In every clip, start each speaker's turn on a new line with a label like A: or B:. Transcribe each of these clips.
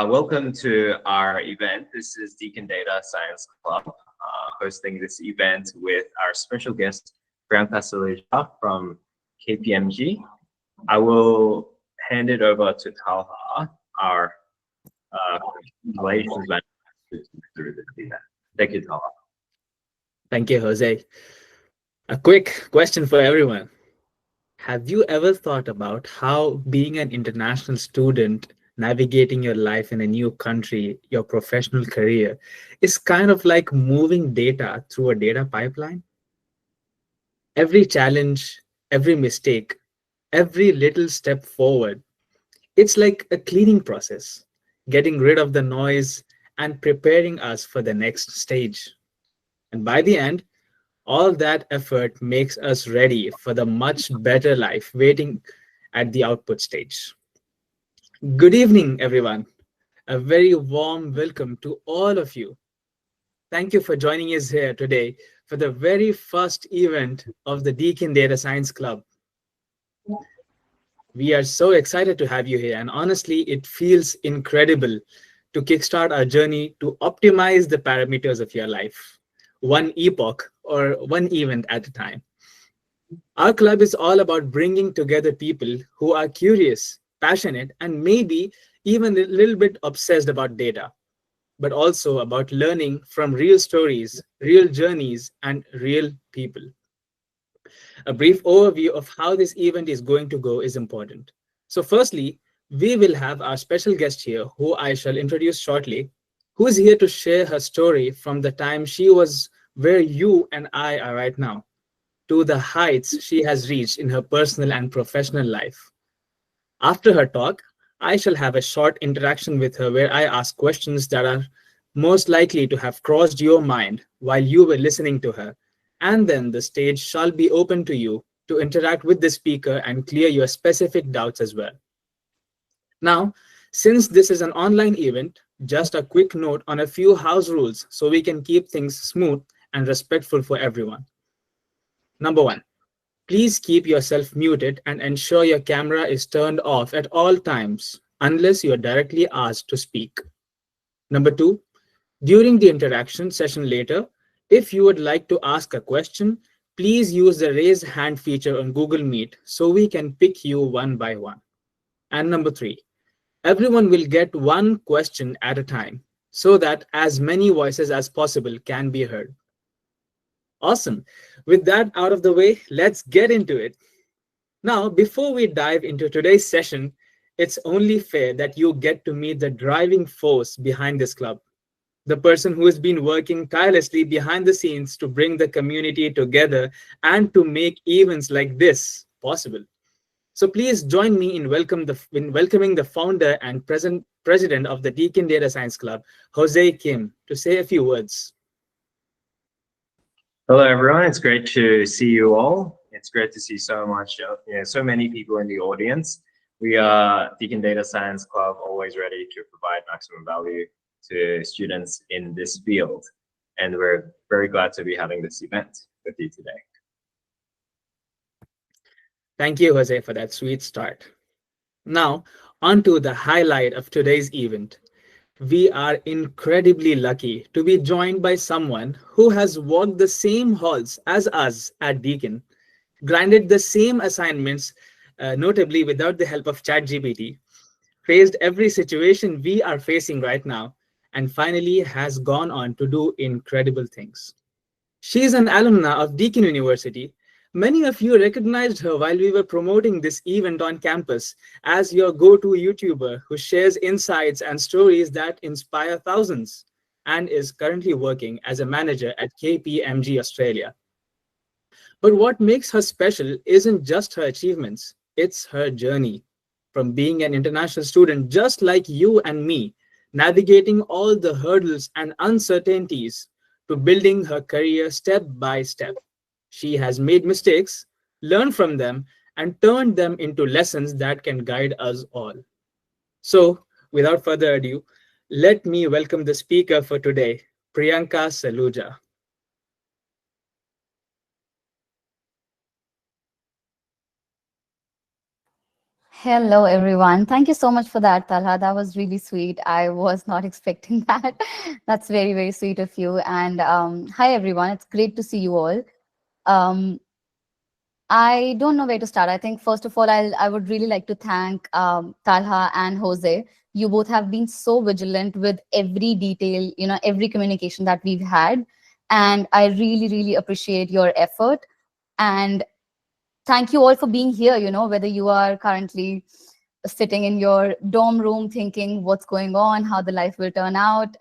A: Welcome to our event. This is Deakin Data Science Club hosting this event with our special guest, Priyanka from KPMG. I will hand it over to Talha, our relations manager, to take through this event. Thank you, Talha.
B: Thank you, Jose. A quick question for everyone. Have you ever thought about how being an international student, navigating your life in a new country, your professional career, is kind of like moving data through a data pipeline? Every challenge, every mistake, every little step forward, it's like a cleaning process, getting rid of the noise and preparing us for the next stage. And by the end, all that effort makes us ready for the much better life waiting at the output stage. Good evening, everyone. A very warm welcome to all of you. Thank you for joining us here today for the very first event of the Deakin Data Science Club. We are so excited to have you here, and honestly, it feels incredible to kickstart our journey to optimize the parameters of your life, one epoch or one event at a time. Our club is all about bringing together people who are curious, passionate, and maybe even a little bit obsessed about data, but also about learning from real stories, real journeys, and real people. A brief overview of how this event is going to go is important. So, firstly, we will have our special guest here, who I shall introduce shortly, who is here to share her story from the time she was where you and I are right now to the heights she has reached in her personal and professional life. After her talk, I shall have a short interaction with her where I ask questions that are most likely to have crossed your mind while you were listening to her. And then the stage shall be open to you to interact with the speaker and clear your specific doubts as well. Now, since this is an online event, just a quick note on a few house rules so we can keep things smooth and respectful for everyone. Number one, please keep yourself muted and ensure your camera is turned off at all times unless you are directly asked to speak. Number two, during the interaction session later, if you would like to ask a question, please use the raise hand feature on Google Meet so we can pick you one by one. And number three, everyone will get one question at a time so that as many voices as possible can be heard. Awesome. With that out of the way, let's get into it. Now, before we dive into today's session, it's only fair that you get to meet the driving force behind this club, the person who has been working tirelessly behind the scenes to bring the community together and to make events like this possible. So please join me in welcoming the founder and present president of the Deakin Data Science Club, Jose Kim, to say a few words.
A: Hello, everyone. It's great to see you all. It's great to see so many people in the audience. We are Deakin Data Science Club, always ready to provide maximum value to students in this field. And we're very glad to be having this event with you today.
B: Thank you, Jose, for that sweet start. Now, on to the highlight of today's event. We are incredibly lucky to be joined by someone who has walked the same halls as us at Deakin, grinded the same assignments, notably without the help of ChatGPT, faced every situation we are facing right now, and finally has gone on to do incredible things. She is an alumna of Deakin University. Many of you recognized her while we were promoting this event on campus as your go-to YouTuber who shares insights and stories that inspire thousands and is currently working as a manager at KPMG Australia. But what makes her special isn't just her achievements, it's her journey. From being an international student just like you and me, navigating all the hurdles and uncertainties, to building her career step by step. She has made mistakes, learned from them, and turned them into lessons that can guide us all. So, without further ado, let me welcome the speaker for today, Priyanka Saluja.
C: Hello, everyone. Thank you so much for that, Talha. That was really sweet. I was not expecting that. That's very, very sweet of you. And hi, everyone. It's great to see you all. Um, I don't know where to start. I think first of all, I would really like to thank Talha and Jose. You both have been so vigilant with every detail, every communication that we've had, and I really, really appreciate your effort. And thank you all for being here. Whether you are currently sitting in your dorm room thinking what's going on, how the life will turn out,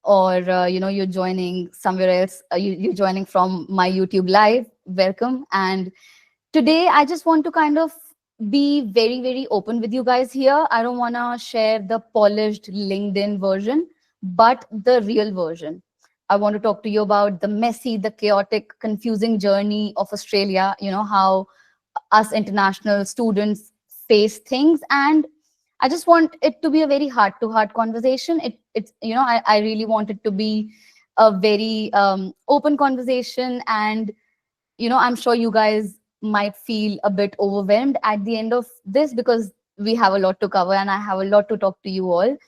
C: or you're joining somewhere else, you're joining from my YouTube live. Welcome. And today I just want to kind of be very, very open with you guys here. I don't want to share the polished LinkedIn version, but the real version. I want to talk to you about the messy, the chaotic, confusing journey of Australia, how us international students face things. And I just want it to be a very heart to heart conversation. It's I really want it to be a very open conversation. And I'm sure you guys might feel a bit overwhelmed at the end of this because we have a lot to cover and I have a lot to talk to you all.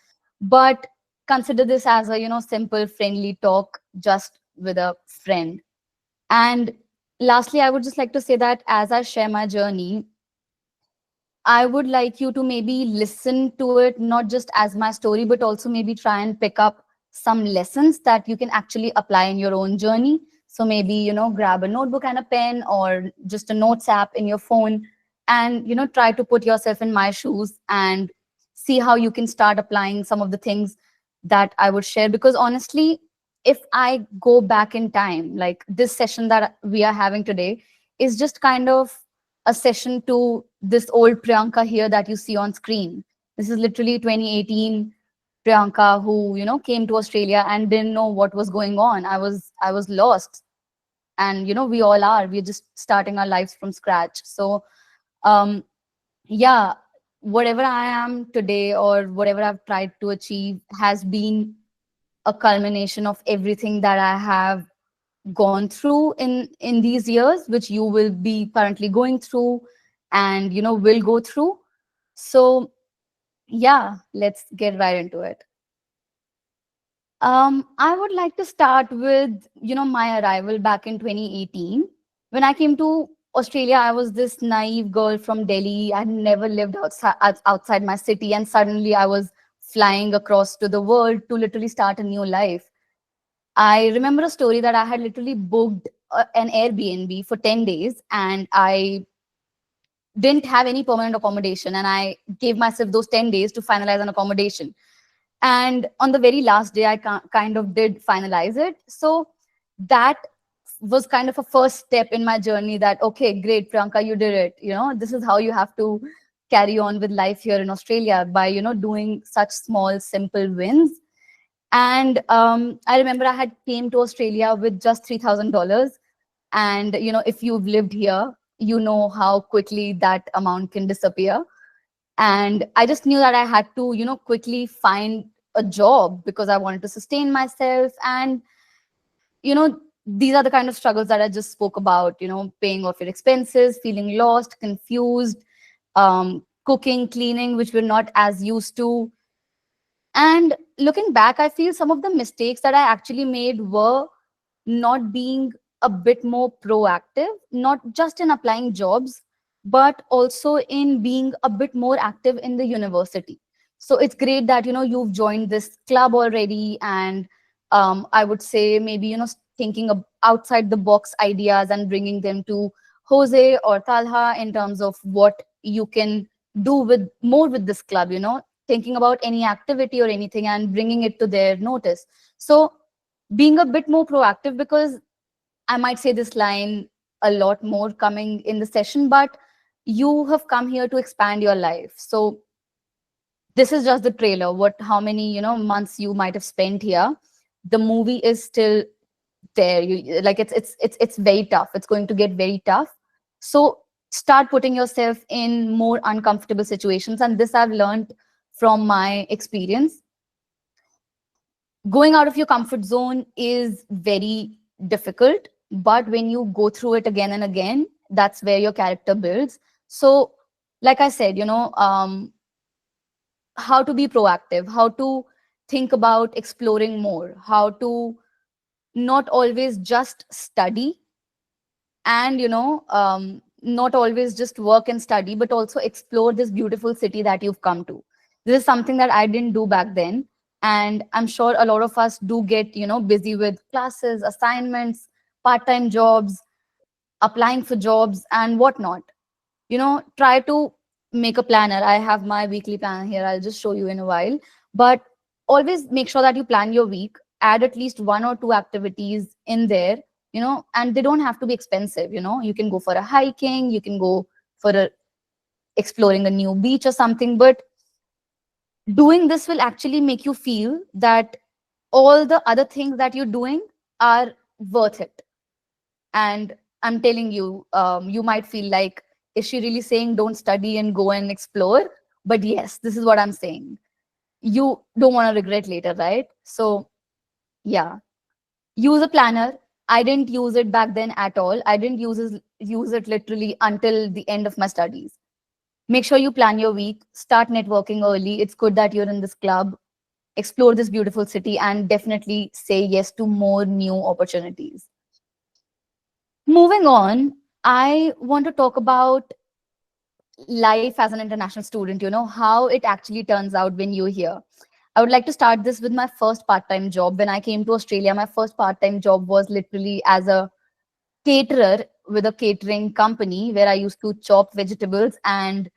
C: But consider this as a simple friendly talk just with a friend. And lastly, I would just like to say that as I share my journey, I would like you to maybe listen to it not just as my story, but also maybe try and pick up some lessons that you can actually apply in your own journey. So maybe, grab a notebook and a pen or just a notes app in your phone and, try to put yourself in my shoes and see how you can start applying some of the things that I would share. Because honestly, if I go back in time, like this session that we are having today is just kind of a session to this old Priyanka here that you see on screen. This is literally 2018 Priyanka who, came to Australia and didn't know what was going on. I was lost. And we all are. We're just starting our lives from scratch. So um yeah, whatever I am today or whatever I've tried to achieve has been a culmination of everything that I have gone through in these years, which you will be currently going through and will go through. So yeah, let's get right into it. I would like to start with my arrival back in 2018. When I came to Australia, I was this naive girl from Delhi. I'd never lived outside my city, and suddenly I was flying across to the world to literally start a new life. I remember a story that I had literally booked an Airbnb for 10 days and I didn't have any permanent accommodation. And I gave myself those 10 days to finalize an accommodation. And on the very last day, I kind of did finalize it. So that was kind of a first step in my journey that, okay, great, Priyanka, you did it. This is how you have to carry on with life here in Australia by, doing such small, simple wins. And I remember I had came to Australia with just $3,000. And if you've lived here, you know how quickly that amount can disappear. And I just knew that I had to quickly find a job because I wanted to sustain myself. And these are the kind of struggles that I just spoke about, paying off your expenses, feeling lost, confused, cooking, cleaning, which we're not as used to. And looking back, I feel some of the mistakes that I actually made were not being a bit more proactive, not just in applying jobs, but also in being a bit more active in the university. So it's great that you've joined this club already, and I would say maybe thinking of outside the box ideas and bringing them to Jose or Talha in terms of what you can do with more with this club. Thinking about any activity or anything and bringing it to their notice. So being a bit more proactive, because I might say this line a lot more coming in the session, but you have come here to expand your life. So this is just the trailer. How many, months you might have spent here. The movie is still there. You like it's very tough. It's going to get very tough. So start putting yourself in more uncomfortable situations. And this I've learned from my experience. Going out of your comfort zone is very difficult, but when you go through it again and again, that's where your character builds. So like I said, how to be proactive, how to think about exploring more, how to not always just study, and not always just work and study, but also explore this beautiful city that you've come to. This is something that I didn't do back then, and I'm sure a lot of us do get busy with classes, assignments, part-time jobs, applying for jobs and whatnot. Try to make a planner. I have my weekly planner here, I'll just show you in a while. But always make sure that you plan your week, add at least one or two activities in there, and they don't have to be expensive. You can go for a hiking, you can go for a exploring a new beach or something, but doing this will actually make you feel that all the other things that you're doing are worth it. And I'm telling you, you might feel like, is she really saying don't study and go and explore? But yes, this is what I'm saying. You don't want to regret later, right? So yeah, use a planner. I didn't use it back then at all. I didn't use it literally until the end of my studies. Make sure you plan your week, start networking early. It's good that you're in this club. Explore this beautiful city and definitely say yes to more new opportunities. Moving on, I want to talk about life as an international student, how it actually turns out when you're here. I would like to start this with my first part-time job. When I came to Australia, my first part-time job was literally as a caterer with a catering company where I used to chop vegetables and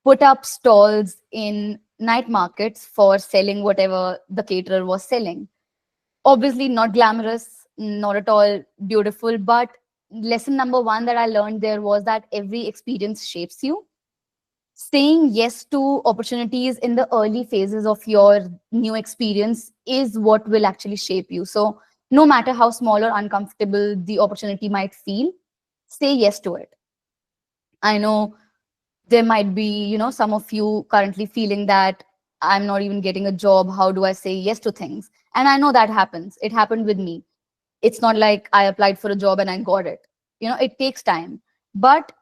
C: put up stalls in night markets for selling whatever the caterer was selling. Obviously, not glamorous, not at all beautiful, but lesson number one that I learned there was that every experience shapes you. Saying yes to opportunities in the early phases of your new experience is what will actually shape you. So, no matter how small or uncomfortable the opportunity might feel, say yes to it. I know there might be, some of you currently feeling that I'm not even getting a job. How do I say yes to things? And I know that happens. It happened with me. It's not like I applied for a job and I got it. It takes time. But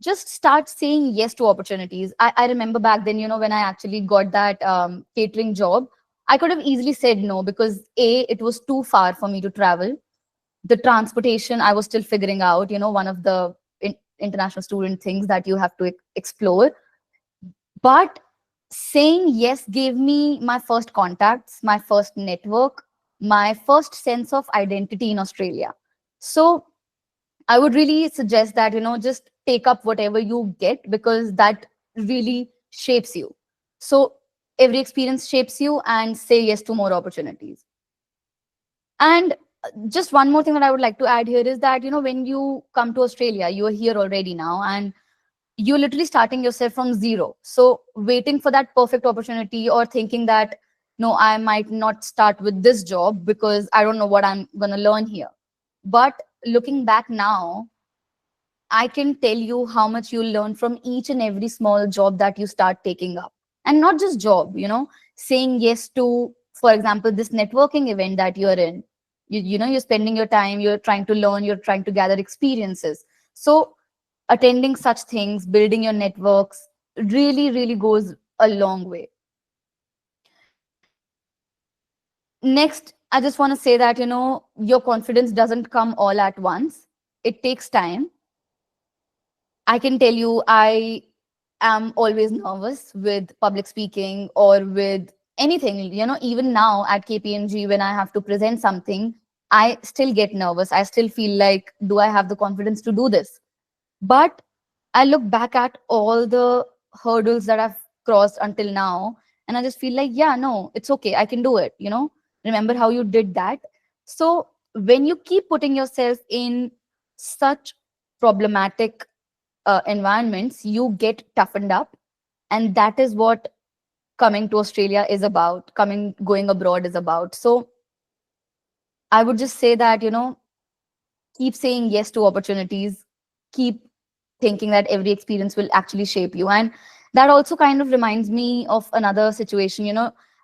C: just start saying yes to opportunities. I remember back then, when I actually got that catering job, I could have easily said no because A, it was too far for me to travel. The transportation, I was still figuring out, one of the international student things that you have to explore. But saying yes gave me my first contacts, my first network, my first sense of identity in Australia. So I would really suggest that, just take up whatever you get because that really shapes you. So every experience shapes you and say yes to more opportunities. And just one more thing that I would like to add here is that, when you come to Australia, you are here already now and you're literally starting yourself from zero. So waiting for that perfect opportunity or thinking that, no, I might not start with this job because I don't know what I'm going to learn here. But looking back now, I can tell you how much you'll learn from each and every small job that you start taking up. And not just job, saying yes to, for example, this networking event that you're in. You're spending your time, you're trying to learn, you're trying to gather experiences. So attending such things, building your networks really, really goes a long way. Next, I just want to say that, your confidence doesn't come all at once. It takes time. I can tell you, I am always nervous with public speaking or with anything. Even now at KPMG, when I have to present something, I still get nervous. I still feel like, do I have the confidence to do this? But I look back at all the hurdles that I've crossed until now, and I just feel like, yeah, no, it's okay. I can do it. Remember how you did that. So when you keep putting yourself in such problematic environments, you get toughened up. And that is what coming to Australia is about, going abroad is about. So I would just say that, keep saying yes to opportunities, keep thinking that every experience will actually shape you. And that also kind of reminds me of another situation.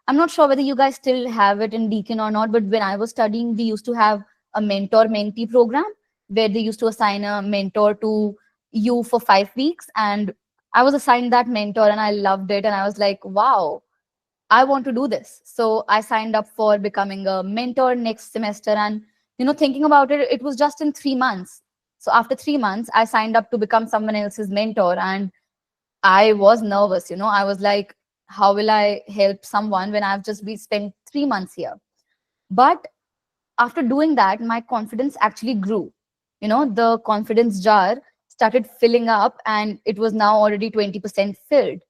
C: I'm not sure whether you guys still have it in Deakin or not, but when I was studying, we used to have a mentor-mentee program where they used to assign a mentor to you for 5 weeks, and I was assigned that mentor and I loved it. And I was like, wow, I want to do this. So I signed up for becoming a mentor next semester. And, thinking about it, it was just in 3 months. So after 3 months, I signed up to become someone else's mentor. And I was nervous, I was like, how will I help someone when I've just been spent 3 months here? But after doing that, my confidence actually grew. The confidence jar started filling up and it was now already 20% filled.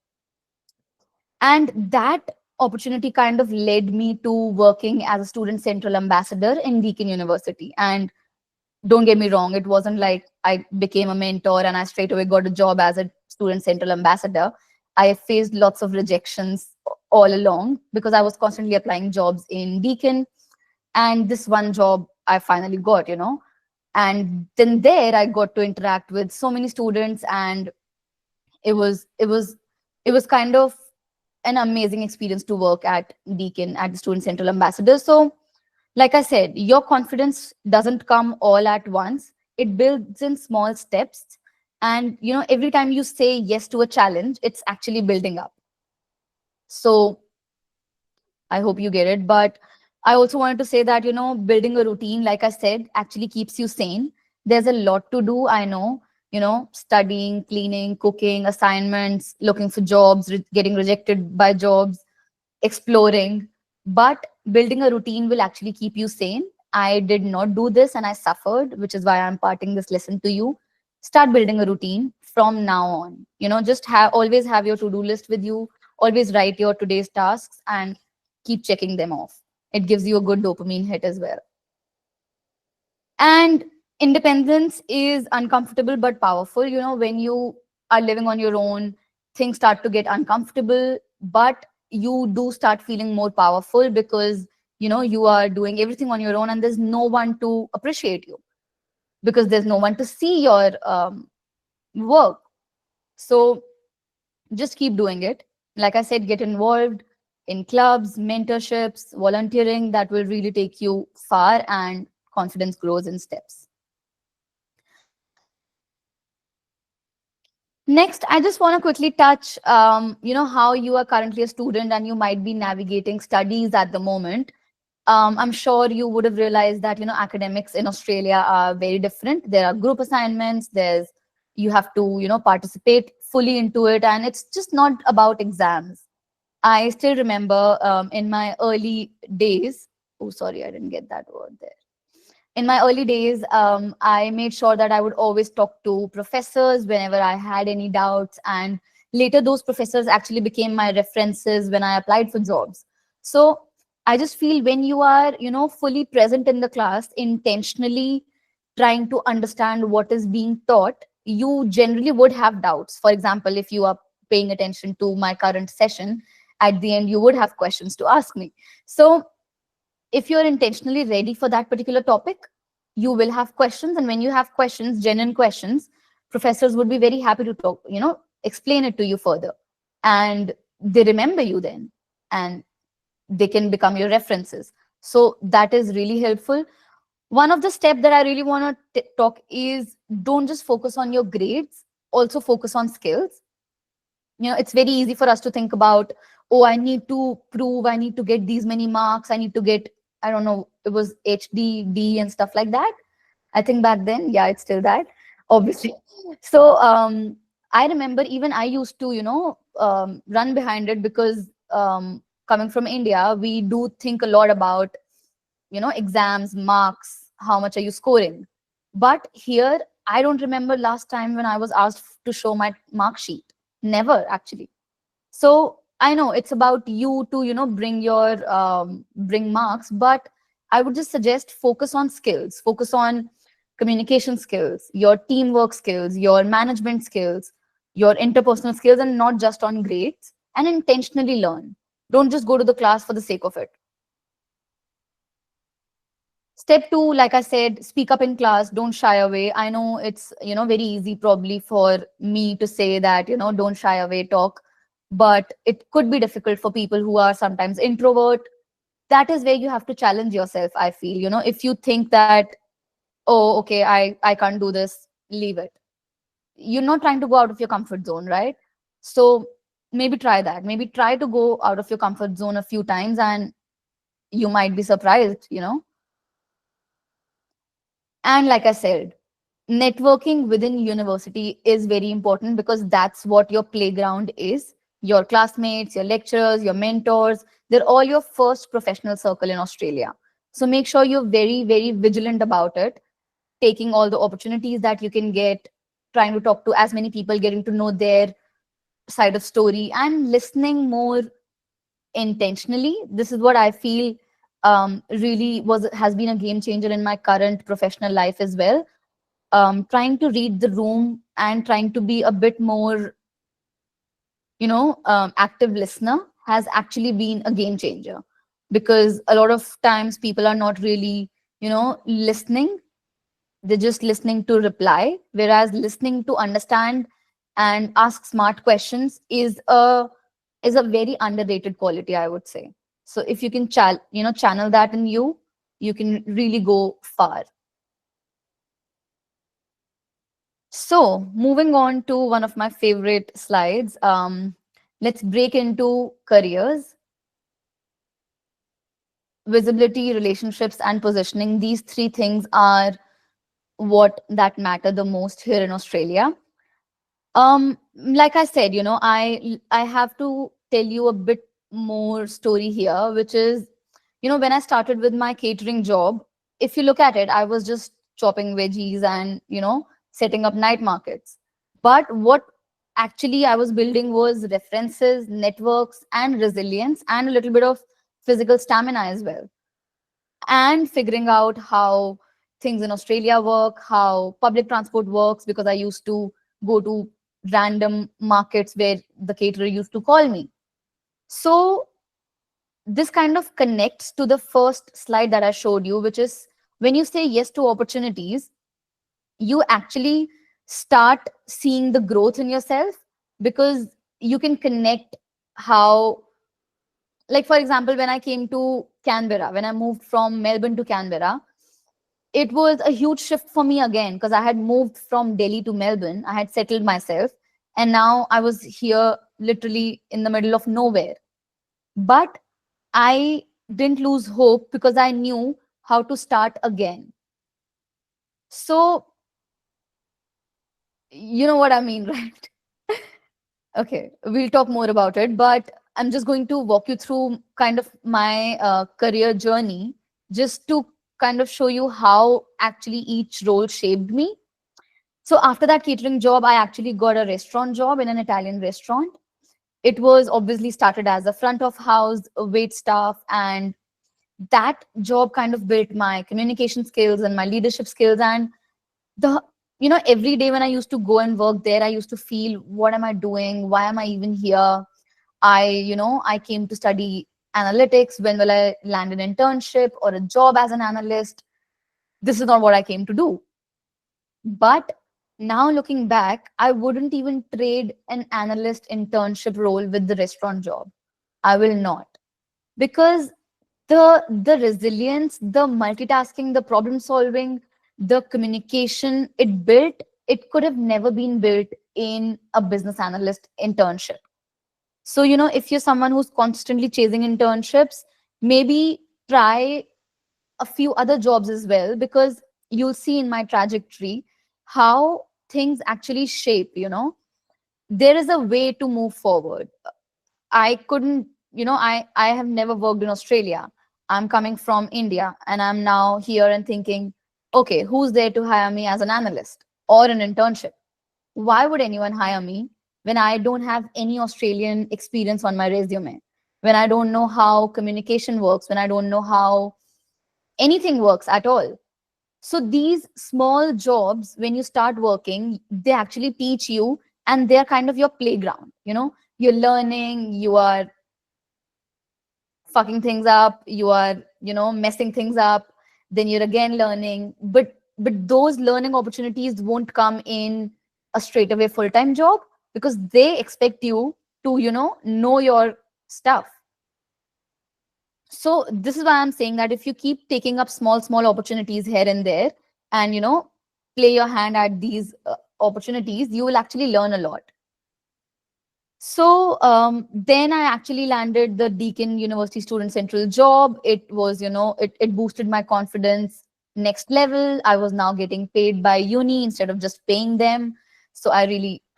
C: And that opportunity kind of led me to working as a student central ambassador in Deakin University. And don't get me wrong, it wasn't like I became a mentor and I straight away got a job as a student central ambassador. I faced lots of rejections all along because I was constantly applying jobs in Deakin. And this one job I finally got, and then there I got to interact with so many students, and it was it was it was kind of an amazing experience to work at Deakin at the Student Central Ambassador. So, like I said, your confidence doesn't come all at once. It builds in small steps. And, every time you say yes to a challenge, it's actually building up. So I hope you get it. But I also wanted to say that, building a routine, like I said, actually keeps you sane. There's a lot to do, I know, studying, cleaning, cooking, assignments, looking for jobs, getting rejected by jobs, exploring. But building a routine will actually keep you sane. I did not do this and I suffered, which is why I'm parting this lesson to you. Start building a routine from now on. Just always have your to-do list with you, always write your today's tasks and keep checking them off. It gives you a good dopamine hit as well. And independence is uncomfortable but powerful. When you are living on your own, things start to get uncomfortable, but you do start feeling more powerful because you are doing everything on your own and there's no one to appreciate you because there's no one to see your work. So just keep doing it. Like I said, get involved in clubs, mentorships, volunteering. That will really take you far and confidence grows in steps. Next, I just want to quickly touch, how you are currently a student and you might be navigating studies at the moment. I'm sure you would have realized that, academics in Australia are very different. There are group assignments, you have to, participate fully into it. And it's just not about exams. I still remember in my early days, oh, sorry, I didn't get that word there. In my early days, I made sure that I would always talk to professors whenever I had any doubts. And later, those professors actually became my references when I applied for jobs. So I just feel when you are, fully present in the class, intentionally trying to understand what is being taught, you generally would have doubts. For example, if you are paying attention to my current session, at the end, you would have questions to ask me. So if you're intentionally ready for that particular topic, you will have questions. And when you have questions, genuine questions, professors would be very happy to talk, explain it to you further. And they remember you then, and they can become your references. So that is really helpful. One of the steps that I really want to talk is don't just focus on your grades, also focus on skills. It's very easy for us to think about, oh, I need to prove, I need to get these many marks, I need to get, I don't know, it was HDD and stuff like that. I think back then, yeah, it's still that, obviously. So I remember even I used to, run behind it because coming from India, we do think a lot about, exams, marks, how much are you scoring. But here, I don't remember last time when I was asked to show my mark sheet. Never, actually. So I know it's about you to, bring your bring marks, but I would just suggest focus on skills, focus on communication skills, your teamwork skills, your management skills, your interpersonal skills, and not just on grades, and intentionally learn. Don't just go to the class for the sake of it. Step 2, like I said, speak up in class, don't shy away. I know it's, very easy probably for me to say that, don't shy away, talk, but it could be difficult for people who are sometimes introvert. That is where you have to challenge yourself, I feel. If you think that, oh, okay, I can't do this, leave it. You're not trying to go out of your comfort zone, right? So maybe try that. Maybe try to go out of your comfort zone a few times and you might be surprised, you know. And like I said, networking within university is very important because that's what your playground is. Your classmates, your lecturers, your mentors, they're all your first professional circle in Australia. So make sure you're very, very vigilant about it, taking all the opportunities that you can get, trying to talk to as many people, getting to know their side of story, and listening more intentionally. This is what I feel really has been a game changer in my current professional life as well. Trying to read the room and trying to be a bit more, active listener has actually been a game changer, because a lot of times people are not really, listening. They're just listening to reply, whereas listening to understand and ask smart questions is a very underrated quality, I would say. So if you can channel that in you, you can really go far. So moving on to one of my favorite slides, let's break into careers, visibility, relationships, and positioning. These three things are what that matter the most here in Australia. Like I said, I have to tell you a bit more story here, which is, when I started with my catering job, if you look at it, I was just chopping veggies and, setting up night markets. But what actually I was building was references, networks, and resilience, and a little bit of physical stamina as well, and figuring out how things in Australia work, how public transport works, because I used to go to random markets where the caterer used to call me. So this kind of connects to the first slide that I showed you, which is when you say yes to opportunities, you actually start seeing the growth in yourself, because you can connect how, like, for example, when I came to Canberra, when I moved from Melbourne to Canberra, it was a huge shift for me again, because I had moved from Delhi to Melbourne. I had settled myself, and now I was here literally in the middle of nowhere. But I didn't lose hope because I knew how to start again. So, you know what I mean, right? Okay, we'll talk more about it, but I'm just going to walk you through kind of my career journey, just to kind of show you how actually each role shaped me. So after that catering job, I actually got a restaurant job in an Italian restaurant. It was obviously started as a front of house, a wait staff, and that job kind of built my communication skills and my leadership skills. And the every day when I used to go and work there, I used to feel, what am I doing? Why am I even here? I came to study analytics. When will I land an internship or a job as an analyst? This is not what I came to do. But now looking back, I wouldn't even trade an analyst internship role with the restaurant job. I will not. Because the resilience, the multitasking, the problem solving, the communication it could have never been built in a business analyst internship. So, if you're someone who's constantly chasing internships, maybe try a few other jobs as well, because you'll see in my trajectory how things actually shape. There is a way to move forward. I couldn't, I have never worked in Australia. I'm coming from India, and I'm now here and thinking, okay, who's there to hire me as an analyst or an internship? Why would anyone hire me when I don't have any Australian experience on my resume? When I don't know how communication works, when I don't know how anything works at all. So these small jobs, when you start working, they actually teach you, and they're kind of your playground. You're learning, you are fucking things up, you are, messing things up, then you're again learning. But those learning opportunities won't come in a straight away full-time job, because they expect you to, know your stuff. So this is why I'm saying that if you keep taking up small opportunities here and there, and play your hand at these opportunities, you will actually learn a lot. So then I actually landed the Deakin University Student Central job. It was, it boosted my confidence next level. I was now getting paid by uni instead of just paying them. So I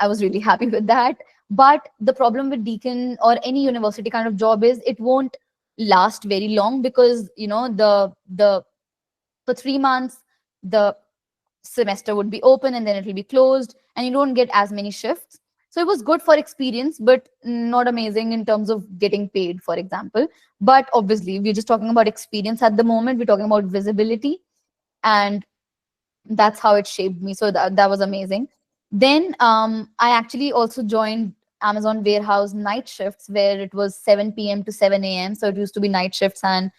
C: was really happy with that. But the problem with Deakin or any university kind of job is it won't last very long, because, the for 3 months, the semester would be open and then it will be closed, and you don't get as many shifts. So it was good for experience, but not amazing in terms of getting paid, for example. But obviously, we're just talking about experience at the moment. We're talking about visibility, and that's how it shaped me. So that was amazing. Then I actually also joined Amazon warehouse night shifts, where it was 7 p.m. to 7 a.m. So it used to be night shifts, and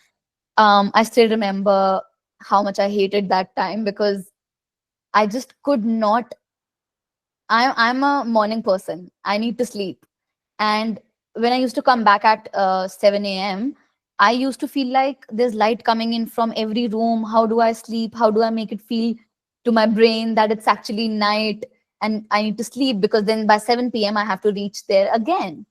C: I still remember how much I hated that time, because I just could not. I'm a morning person. I need to sleep. And when I used to come back at 7 a.m., I used to feel like there's light coming in from every room. How do I sleep? How do I make it feel to my brain that it's actually night and I need to sleep? Because then by 7 p.m., I have to reach there again.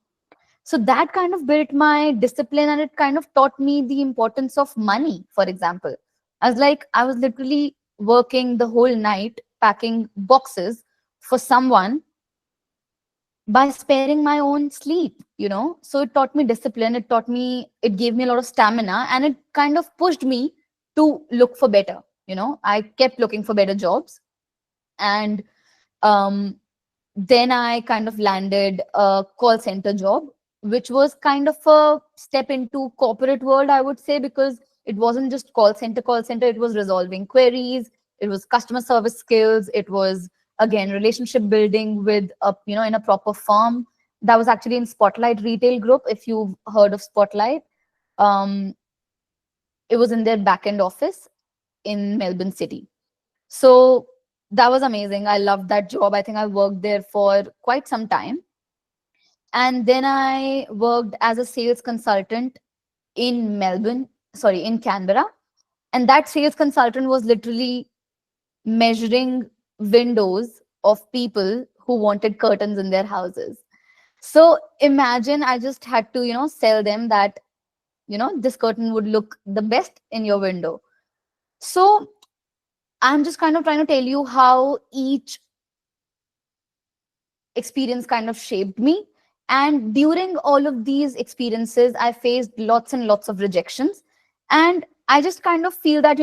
C: So that kind of built my discipline, and it kind of taught me the importance of money, for example. I was literally working the whole night packing boxes for someone by sparing my own sleep. So it taught me discipline, it gave me a lot of stamina, and it kind of pushed me to look for better. I kept looking for better jobs. And um, then I kind of landed a call center job, which was kind of a step into corporate world, I would say, because it wasn't just call center, it was resolving queries, it was customer service skills, it was again relationship building with in a proper firm. That was actually in Spotlight Retail Group, if you've heard of Spotlight. Um, it was in their back end office in Melbourne City. So that was amazing. I loved that job. I think I worked there for quite some time. And then I worked as a sales consultant in in Canberra. And that sales consultant was literally measuring windows of people who wanted curtains in their houses. So imagine I just had to, sell them that, this curtain would look the best in your window. So I'm just kind of trying to tell you how each experience kind of shaped me. And during all of these experiences, I faced lots and lots of rejections. And I just kind of feel that,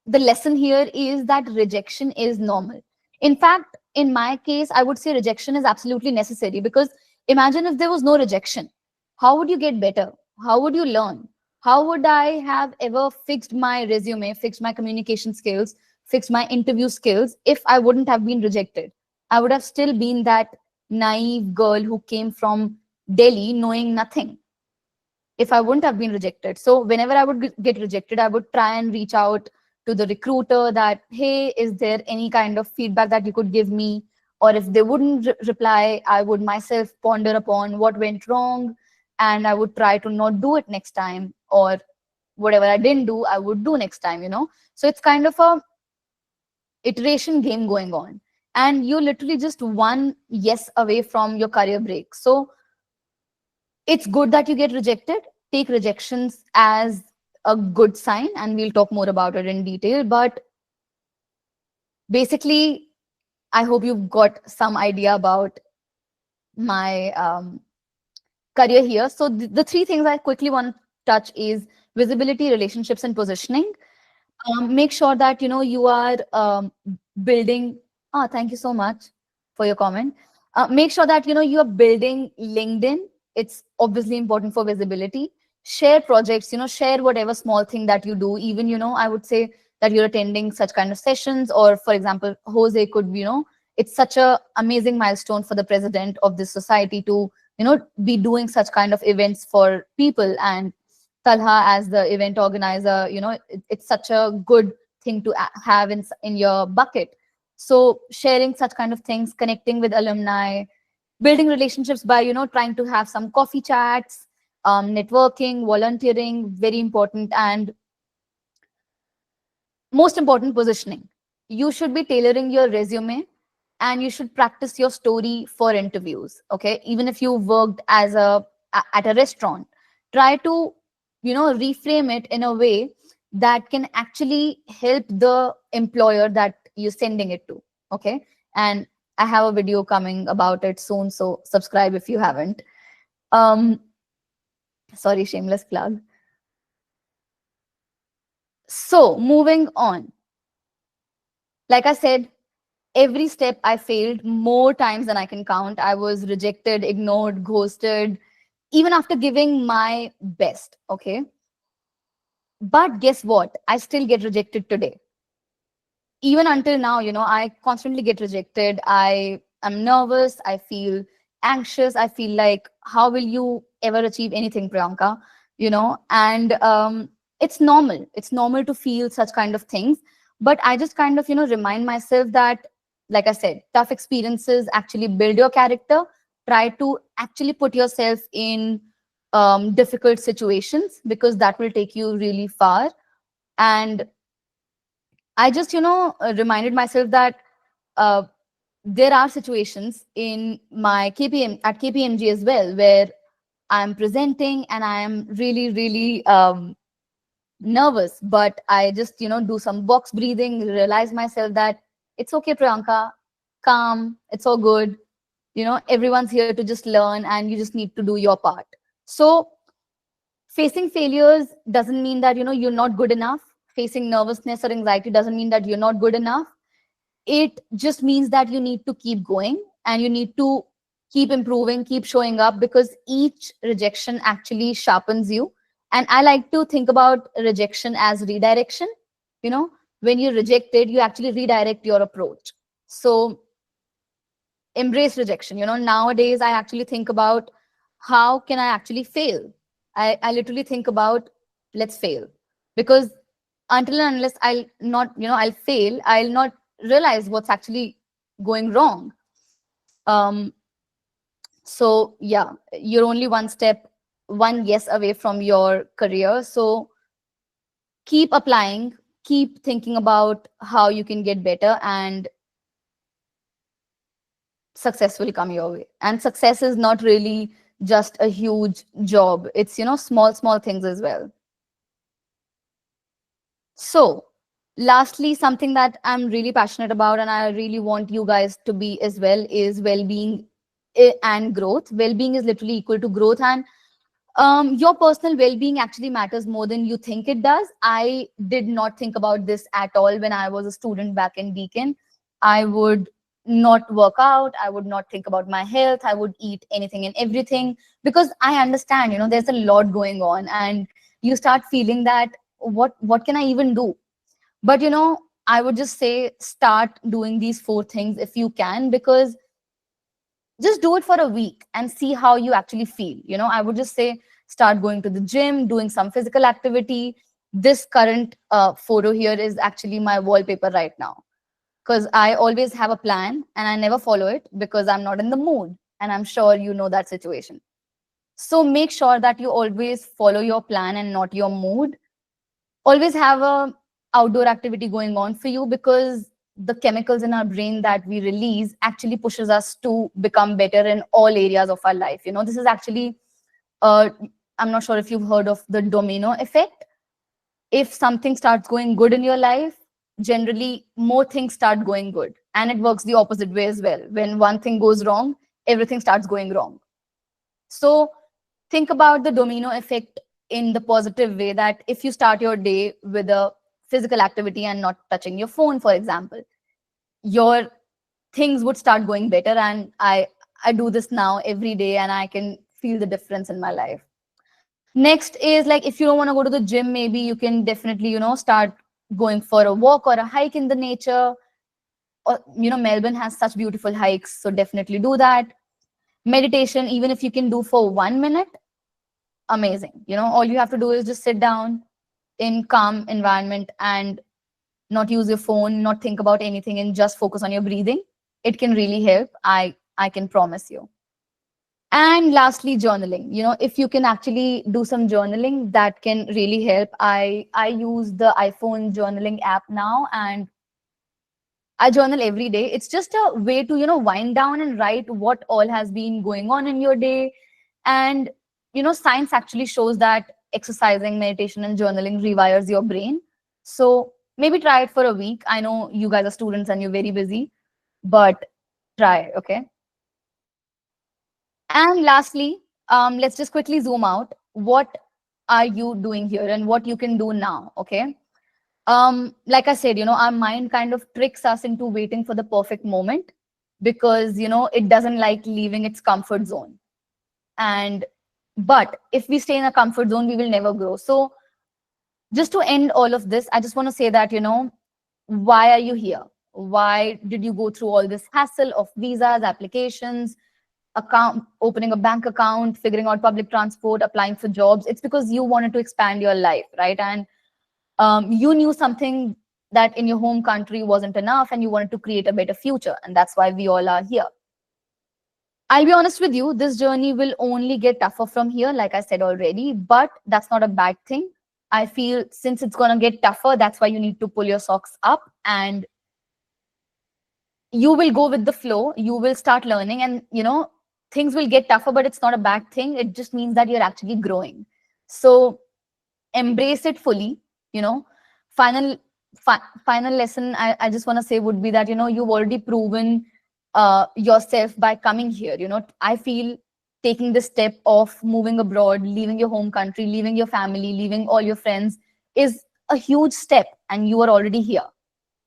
C: the lesson here is that rejection is normal. In fact, in my case, I would say rejection is absolutely necessary, because imagine if there was no rejection. How would you get better? How would you learn? How would I have ever fixed my resume, fixed my communication skills, fixed my interview skills if I wouldn't have been rejected? I would have still been that naive girl who came from Delhi knowing nothing if I wouldn't have been rejected. So whenever I would get rejected, I would try and reach out to the recruiter that, hey, is there any kind of feedback that you could give me? Or if they wouldn't reply, I would myself ponder upon what went wrong, and I would try to not do it next time, or whatever I didn't do, I would do next time. So it's kind of a iteration game going on, and you're literally just one yes away from your career break. So it's good that you get rejected. Take rejections as a good sign, and we'll talk more about it in detail. But basically, I hope you've got some idea about my career here. So the three things I quickly want to touch is visibility, relationships, and positioning. Make sure that you are building. Thank you so much for your comment. Make sure that you are building LinkedIn. It's obviously important for visibility. Share projects, share whatever small thing that you do. Even I would say that you're attending such kind of sessions, or for example, Jose could, it's such a amazing milestone for the president of this society to be doing such kind of events for people. And Talha, as the event organizer, it's such a good thing to have in your bucket. So sharing such kind of things, connecting with alumni, building relationships by trying to have some coffee chats, networking, volunteering, very important. And most important, positioning. You should be tailoring your resume and you should practice your story for interviews. Okay, even if you worked as at a restaurant, try to reframe it in a way that can actually help the employer that you're sending it to. Okay, and I have a video coming about it soon, so subscribe if you haven't. um Sorry, shameless plug. So moving on, like I said, every step I failed more times than I can count. I was rejected, ignored, ghosted, even after giving my best. Okay, but guess what, I still get rejected today. Even until now, I constantly get rejected. I am nervous, I feel anxious, I feel like, how will you ever achieve anything, Priyanka? And it's normal to feel such kind of things. But I just kind of remind myself that, like I said, tough experiences actually build your character. Try to actually put yourself in difficult situations, because that will take you really far. And I just, reminded myself that uh, there are situations in my KPMG as well, where I'm presenting and I am really, really nervous. But I just, do some box breathing, realize myself that it's okay, Priyanka, calm, it's all good. Everyone's here to just learn, and you just need to do your part. So facing failures doesn't mean that you're not good enough. Facing nervousness or anxiety doesn't mean that you're not good enough. It just means that you need to keep going, and you need to keep improving, keep showing up, because each rejection actually sharpens you. And I like to think about rejection as redirection. you know when you're rejected, you actually redirect your approach. So embrace rejection. Nowadays I actually think about, how can I actually fail? I literally think about, let's fail. Because until and unless I'll fail, I'll not realize what's actually going wrong. um so yeah, you're only one yes away from your career. So keep applying, keep thinking about how you can get better, and success will come your way. And success is not really just a huge job. It's small things as well. So lastly, something that I'm really passionate about, and I really want you guys to be as well, is well-being and growth. Well-being is literally equal to growth. And your personal well-being actually matters more than you think it does. I did not think about this at all when I was a student back in Deakin. I would not work out. I would not think about my health. I would eat anything and everything, because I understand, there's a lot going on, and you start feeling that, what can I even do? But I would just say, start doing these 4 things if you can, because just do it for a week and see how you actually feel. I would just say, start going to the gym, doing some physical activity. This current photo here is actually my wallpaper right now, because I always have a plan and I never follow it because I'm not in the mood, and I'm sure you know that situation. So make sure that you always follow your plan and not your mood. Always have a outdoor activity going on for you, because the chemicals in our brain that we release actually pushes us to become better in all areas of our life. This is actually, uh, I'm not sure if you've heard of the domino effect. If something starts going good in your life, generally more things start going good. And it works the opposite way as well. When one thing goes wrong, everything starts going wrong. So think about the domino effect in the positive way, that if you start your day with a physical activity and not touching your phone, for example, your things would start going better. And I do this now every day, and I can feel the difference in my life. Next is, like, if you don't want to go to the gym, maybe you can definitely start going for a walk or a hike in the nature. Or Melbourne has such beautiful hikes, so definitely do that. Meditation, even if you can do for 1 minute, amazing. All you have to do is just sit down in calm environment and not use your phone, not think about anything, and just focus on your breathing. It can really help. I can promise you. And lastly, journaling. If you can actually do some journaling, that can really help. I use the iPhone journaling app now, and I journal every day. It's just a way to, wind down and write what all has been going on in your day. And, science actually shows that exercising, meditation, and journaling rewires your brain. So maybe try it for a week. I know you guys are students and you're very busy, but try, okay? And lastly, let's just quickly zoom out. What are you doing here and what you can do now, okay? Like I said, our mind kind of tricks us into waiting for the perfect moment because, it doesn't like leaving its comfort zone. And but if we stay in a comfort zone, we will never grow. So just to end all of this, I just want to say that, why are you here? Why did you go through all this hassle of visas, applications, account, opening a bank account, figuring out public transport, applying for jobs? It's because you wanted to expand your life, right? And you knew something that in your home country wasn't enough and you wanted to create a better future. And that's why we all are here. I'll be honest with you, this journey will only get tougher from here, like I said already, but that's not a bad thing. I feel since it's going to get tougher, that's why you need to pull your socks up and you will go with the flow. You will start learning and, things will get tougher, but it's not a bad thing. It just means that you're actually growing. So embrace it fully, you know. Final final lesson I just want to say would be that, you've already proven yourself by coming here. I feel taking the step of moving abroad, leaving your home country, leaving your family, leaving all your friends is a huge step, and you are already here.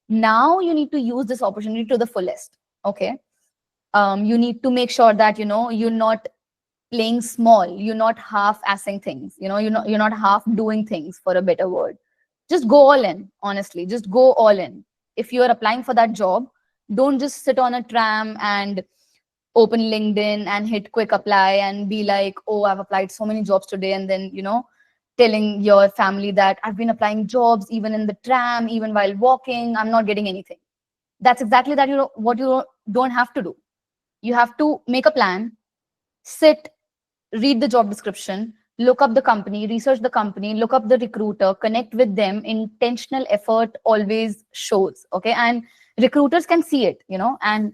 C: Now you need to use this opportunity to the fullest. Okay. You need to make sure that, you're not playing small, you're not half-assing things, you're not half doing things, for a better word. Just go all in. Honestly, just go all in. If you are applying for that job, don't just sit on a tram and open LinkedIn and hit quick apply and be like, oh, I've applied so many jobs today, and then, telling your family that I've been applying jobs even in the tram, even while walking, I'm not getting anything. That's exactly that, what you don't have to do. You have to make a plan, sit, read the job description, look up the company, research the company, look up the recruiter, connect with them. Intentional effort always shows. Okay. And recruiters can see it, and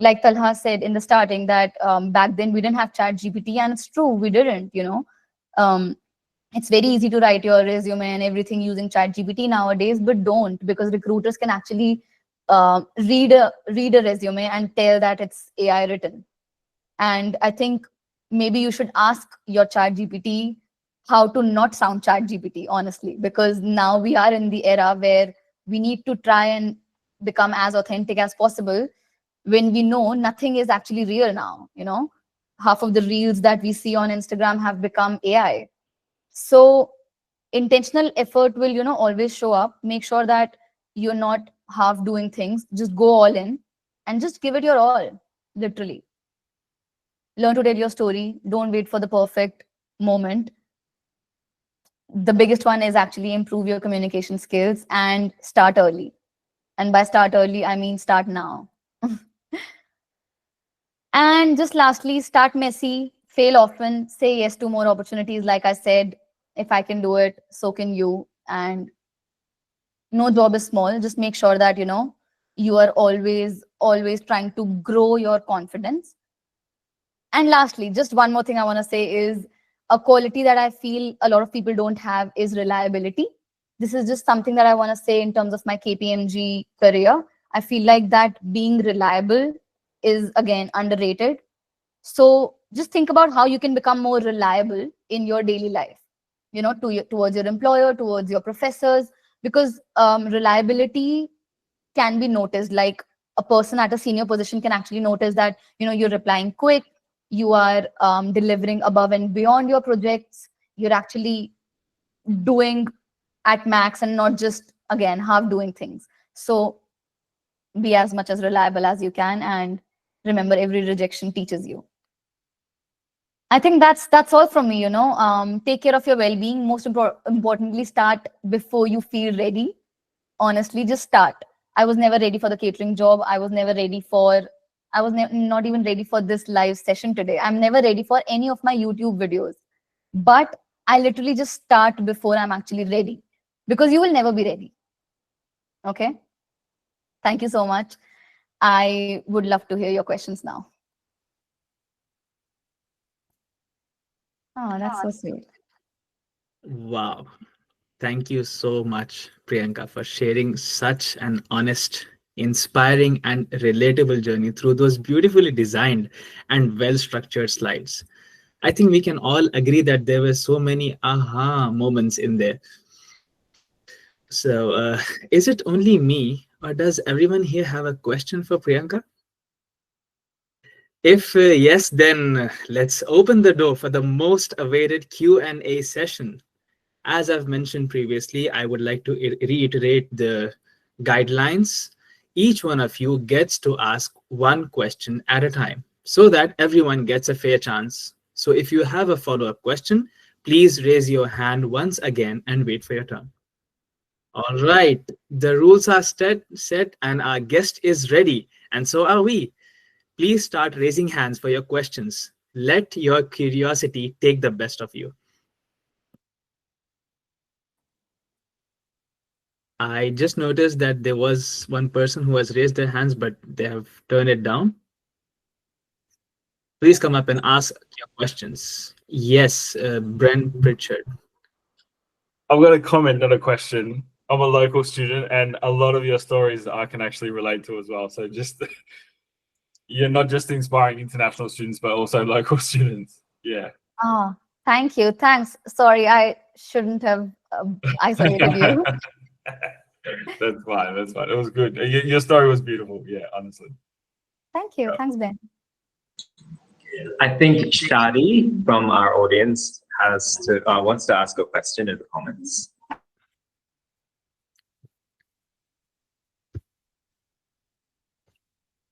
C: like Talha said in the starting that back then we didn't have chat GPT, and it's true, we didn't. Um, it's very easy to write your resume and everything using chat GPT nowadays, but don't, because recruiters can actually read a resume and tell that it's AI written. And I think maybe you should ask your chat GPT how to not sound chat GPT, honestly, because now we are in the era where we need to try and become as authentic as possible when we know nothing is actually real now. Half of the reels that we see on Instagram have become AI. So intentional effort will, always show up. Make sure that you're not half doing things. Just go all in and just give it your all, literally. Learn to tell your story. Don't wait for the perfect moment. The biggest one is actually improve your communication skills and start early. And by start early, I mean start now. And just lastly, start messy, fail often, say yes to more opportunities. Like I said, if I can do it, so can you. And no job is small. Just make sure that, you are always trying to grow your confidence. And lastly, just one more thing I want to say is a quality that I feel a lot of people don't have is reliability. This is just something that I want to say in terms of my KPMG career. I feel like that being reliable is, again, underrated. So just think about how you can become more reliable in your daily life, towards your employer, towards your professors, because reliability can be noticed. Like a person at a senior position can actually notice that, you're replying quick, you are delivering above and beyond your projects, you're actually doing at max and not just, again, half doing things. So be as much as reliable as you can, and remember, every rejection teaches you. I think that's all from me. Take care of your well-being. Most importantly, start before you feel ready. Honestly, just start. I was never ready for the catering job. I was never ready for, not even ready for this live session today. I'm never ready for any of my YouTube videos. But I literally just start before I'm actually ready, because you will never be ready. Okay. Thank you so much. I would love to hear your questions now. Oh, that's so sweet.
B: Wow. Thank you so much, Priyanka, for sharing such an honest, inspiring, and relatable journey through those beautifully designed and well structured slides. I think we can all agree that there were so many aha moments in there. So, is it only me, or does everyone here have a question for Priyanka? If yes, then let's open the door for the most awaited Q&A session. As I've mentioned previously, I would like to reiterate the guidelines. Each one of you gets to ask one question at a time so that everyone gets a fair chance. So if you have a follow-up question, please raise your hand once again and wait for your turn. All right, the rules are set and our guest is ready, and so are we. Please start raising hands for your questions. Let your curiosity take the best of you. I just noticed that there was one person who has raised their hands, but they have turned it down. Please come up and ask your questions. Yes, Brent Pritchard.
D: I've got a comment, not a question. I'm a local student, and a lot of your stories I can actually relate to as well. So just you're not just inspiring international students, but also local students. Yeah.
C: Oh, thank you. Thanks. Sorry, I shouldn't have isolated you.
D: That's fine. That's fine. It was good. Your story was beautiful. Yeah, honestly.
C: Thank you. Thanks, Ben.
A: I think Shadi from our audience wants to ask a question in the comments.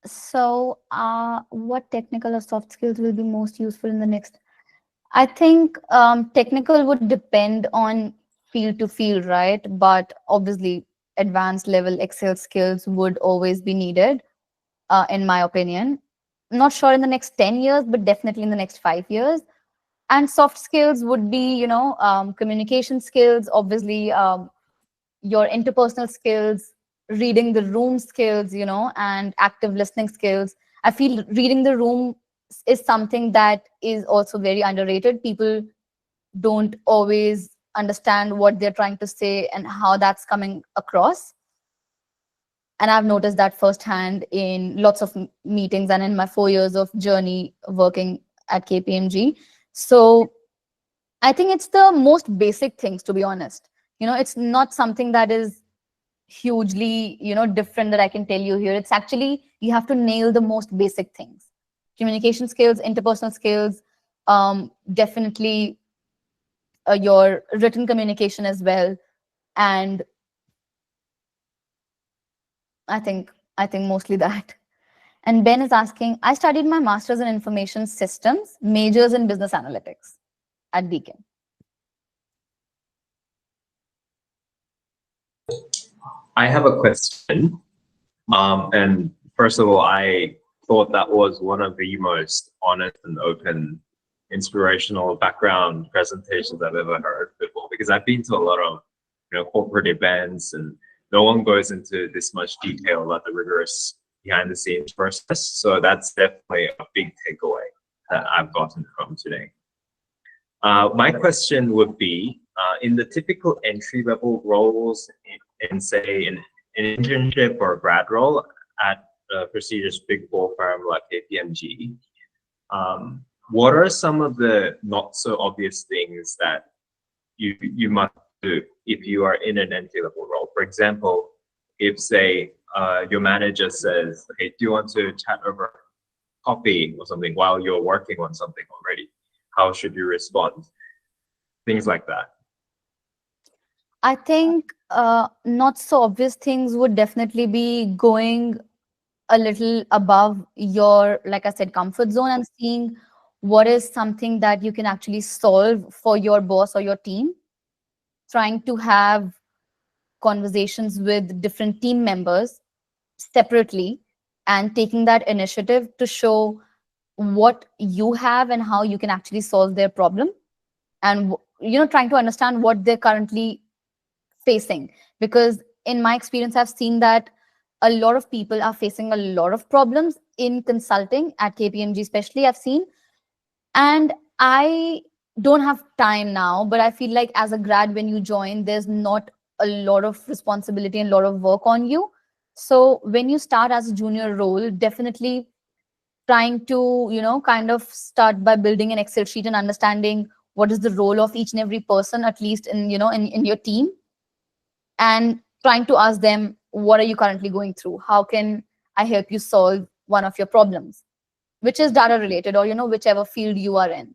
C: So, what technical or soft skills will be most useful in the next? I think technical would depend on field to field, right? But obviously, advanced level Excel skills would always be needed, in my opinion. Not sure in the next 10 years, but definitely in the next 5 years. And soft skills would be, communication skills, obviously, your interpersonal skills, reading the room skills, and active listening skills. I feel reading the room is something that is also very underrated. People don't always understand what they're trying to say and how that's coming across. And I've noticed that firsthand in lots of meetings and in my 4 years of journey working at KPMG. So I think it's the most basic things, to be honest. It's not something that is hugely, different that I can tell you here. It's actually, you have to nail the most basic things. Communication skills, interpersonal skills, definitely your written communication as well. And I think mostly that. And Ben is asking, I studied my master's in information systems, majors in business analytics at Deakin.
A: I have a question. And first of all, I thought that was one of the most honest and open, inspirational background presentations I've ever heard before, because I've been to a lot of corporate events and no one goes into this much detail about the rigorous behind the scenes process. So that's definitely a big takeaway that I've gotten from today. My question would be, in the typical entry level roles in say an internship or a grad role at a prestigious big four firm like KPMG, what are some of the not so obvious things that you must do if you are in an entry level role? For example, if say your manager says, "Okay, do you want to chat over coffee or something while you're working on something already?" How should you respond? Things like that.
C: I think not so obvious things would definitely be going a little above your, like I said, comfort zone and seeing what is something that you can actually solve for your boss or your team. Trying to have conversations with different team members separately and taking that initiative to show what you have and how you can actually solve their problem, and trying to understand what they're currently facing. Because in my experience, I've seen that a lot of people are facing a lot of problems in consulting at KPMG, especially I've seen. And I don't have time now, but I feel like as a grad, when you join, there's not a lot of responsibility and a lot of work on you. So when you start as a junior role, definitely trying to, kind of start by building an Excel sheet and understanding what is the role of each and every person, at least in, in your team, and trying to ask them, what are you currently going through? How can I help you solve one of your problems, which is data related, or, whichever field you are in,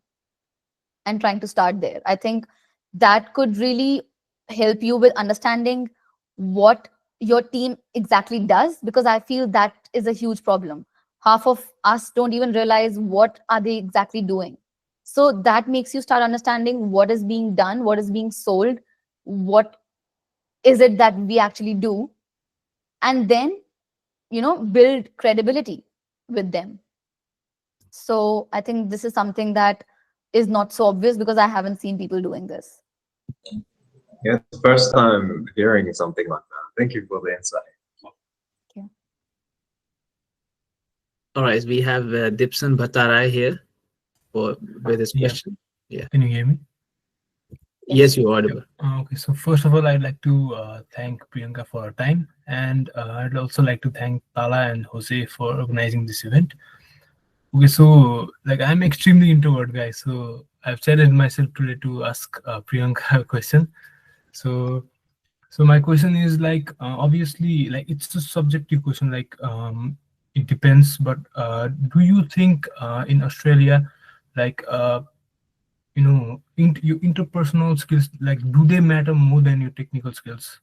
C: and trying to start there. I think that could really help you with understanding what your team exactly does, because I feel that is a huge problem. Half of us don't even realize what are they exactly doing. So that makes you start understanding what is being done, what is being sold, what is it that we actually do, and then, build credibility with them. So I think this is something that is not so obvious, because I haven't seen people doing this.
A: Yeah, it's the first time hearing something like that. Thank you for the insight.
B: All right, we have Dipson Bhattarai here with his question. Yeah.
E: Can you hear me?
B: Yes, you're audible.
E: Okay, so first of all, I'd like to thank Priyanka for her time, and I'd also like to thank Tala and Jose for organizing this event. Okay, so like I'm extremely introvert guy, so I've challenged myself today to ask Priyanka a question. So my question is like obviously like it's a subjective question, like it depends, but do you think in Australia, like your interpersonal skills, like do they matter more than your technical skills?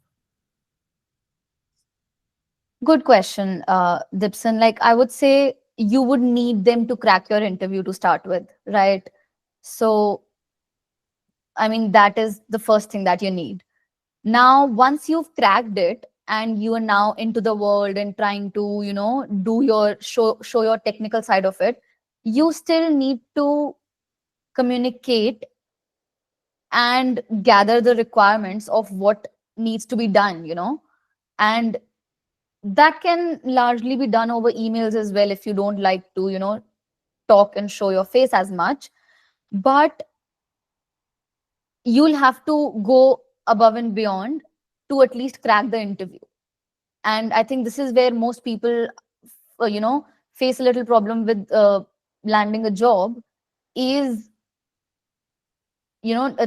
C: Good question, Dipson. Like, I would say you would need them to crack your interview to start with, right? So, I mean, that is the first thing that you need. Now, once you've cracked it and you are now into the world and trying to, do your show your technical side of it, you still need to communicate and gather the requirements of what needs to be done, and that can largely be done over emails as well, if you don't like to, talk and show your face as much. But you'll have to go above and beyond to at least crack the interview. And I think this is where most people, face a little problem with landing a job, is,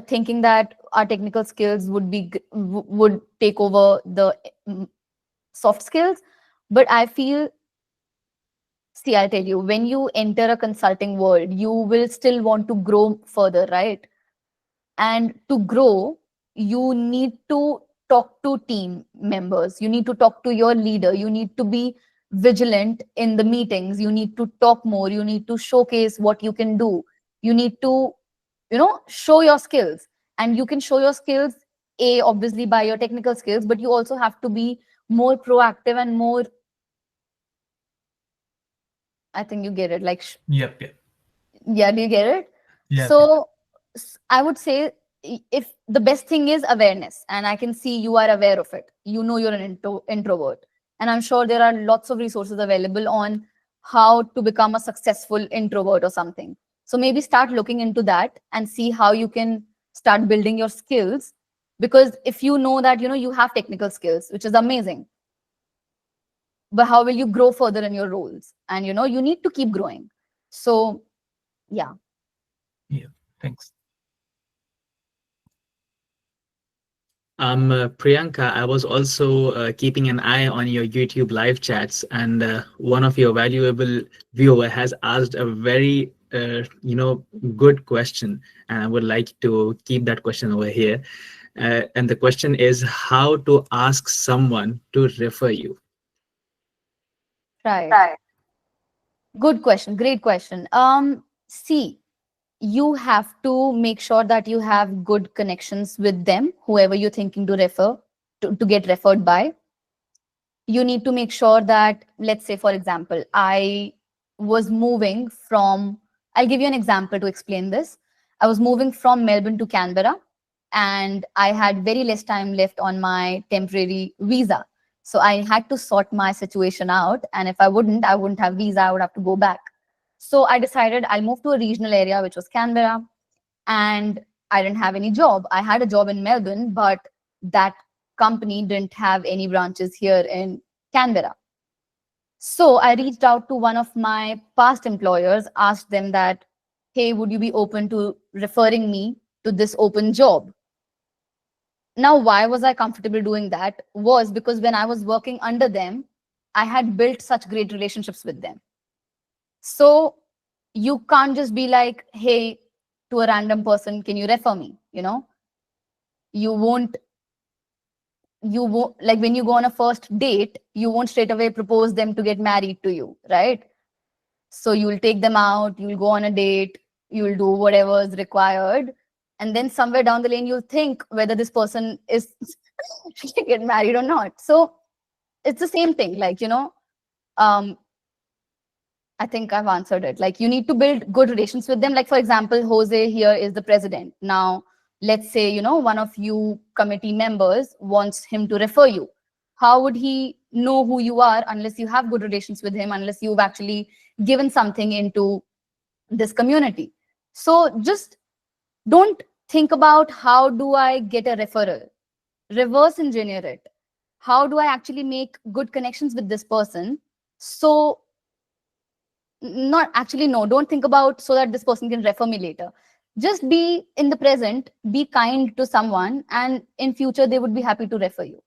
C: thinking that our technical skills would take over the soft skills. But I feel, see, I'll tell you, when you enter a consulting world, you will still want to grow further, right? And to grow, you need to talk to team members, you need to talk to your leader, you need to be vigilant in the meetings, you need to talk more, you need to showcase what you can do, you need to, show your skills. And you can show your skills, obviously by your technical skills, but you also have to be more proactive and more, I think you get it, like
E: Yep.
C: yeah, do you get it?
E: Yeah.
C: So I would say, if the best thing is awareness, and I can see you are aware of it, you're an introvert, and I'm sure there are lots of resources available on how to become a successful introvert or something. So maybe start looking into that and see how you can start building your skills. Because if you know that, you have technical skills, which is amazing, but how will you grow further in your roles? And, you need to keep growing. So, yeah.
E: Yeah, thanks.
B: Priyanka, I was also keeping an eye on your YouTube live chats, and one of your valuable viewer has asked a very good question, and I would like to keep that question over here. And the question is how to ask someone to refer you.
C: Right. Good question. Great question. See, you have to make sure that you have good connections with them, whoever you're thinking to refer, to get referred by. You need to make sure that, let's say, for example, I was moving from, I'll give you an example to explain this. I was moving from Melbourne to Canberra, and I had very less time left on my temporary visa. So I had to sort my situation out. And if I wouldn't have visa, I would have to go back. So I decided I'll move to a regional area, which was Canberra. And I didn't have any job. I had a job in Melbourne, but that company didn't have any branches here in Canberra. So I reached out to one of my past employers, asked them that, hey, would you be open to referring me to this open job? Now, why was I comfortable doing that? Was because when I was working under them, I had built such great relationships with them. So you can't just be like, hey, to a random person, can you refer me? You won't, like when you go on a first date, you won't straight away propose them to get married to you, right? So you'll take them out, you'll go on a date, you'll do whatever is required. And then somewhere down the lane, you'll think whether this person is should get married or not. So it's the same thing. Like, I think I've answered it. Like, you need to build good relations with them. Like, for example, Jose here is the president. Now, let's say, one of you committee members wants him to refer you. How would he know who you are unless you have good relations with him, unless you've actually given something into this community? So just don't think about how do I get a referral. Reverse engineer it. How do I actually make good connections with this person? So not actually, no, don't think about so that this person can refer me later. Just be in the present, be kind to someone, and in future they would be happy to refer you.